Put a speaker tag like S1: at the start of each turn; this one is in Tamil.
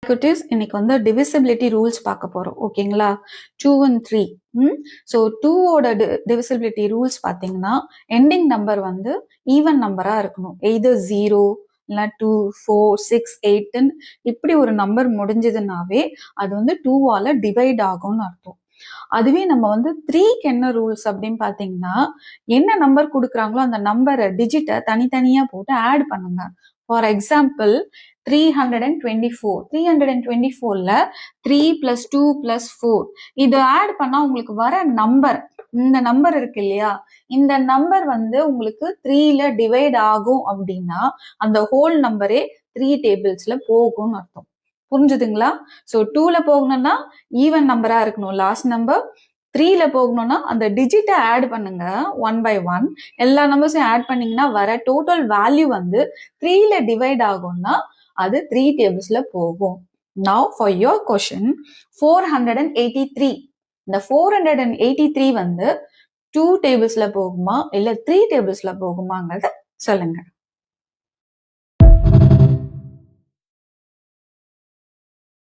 S1: குட்டீஸ் இன்னைக்கு வந்து டிவிசிபிலிட்டி ரூல்ஸ் பார்க்க போறோம். ஓகேங்களா? 2 and 3. ஸோ 2ஓட டிவிசிபிலிட்டி ரூல்ஸ் பார்த்தீங்கன்னா எண்டிங் நம்பர் வந்து ஈவன் நம்பரா இருக்கணும். எய்தர் 0 இல்லை 2, 4, 6, 8 இப்படி ஒரு நம்பர் முடிஞ்சதுனாவே அது வந்து 2ஆல டிவைட் ஆகும்னு அர்த்தம். அதுவே நம்ம வந்து 3க்கு என்ன ரூல்ஸ் அப்படின்னு பார்த்தீங்கன்னா என்ன நம்பர் கொடுக்குறாங்களோ அந்த நம்பரை டிஜிட்டை தனித்தனியா போட்டு ஆட் பண்ணுங்க. ஃபார் எக்ஸாம்பிள் 324ல 3 + 2 + 4 இது ஆட் பண்ணா உங்களுக்கு வர நம்பர், இந்த நம்பர் இருக்கு இல்லையா, இந்த நம்பர் வந்து உங்களுக்கு 3ல டிவைட் ஆகும் அப்படின்னா அந்த ஹோல் நம்பரே 3 டேபிள்ஸ்ல போகும்னு அர்த்தம். புரிஞ்சுதுங்களா? ஸோ 2ல போகணும்னா ஈவன் நம்பரா இருக்கணும் லாஸ்ட் நம்பர். 3ல போகணும்னா அந்த டிஜிட்டை ஆட் பண்ணுங்க 1 by 1. எல்லா நம்பர்ஸையும் ஆட் பண்ணீங்கன்னா வர டோட்டல் வேல்யூ வந்து 3ல டிவைட் ஆகும்னா அது 3 டேபிள்ஸ்ல போகும். Now for your question 483. இந்த 483 வந்து 2 டேபிள்ஸ்ல போகுமா இல்ல 3 டேபிள்ஸ்ல போகுமாங்கிறத சொல்லுங்க.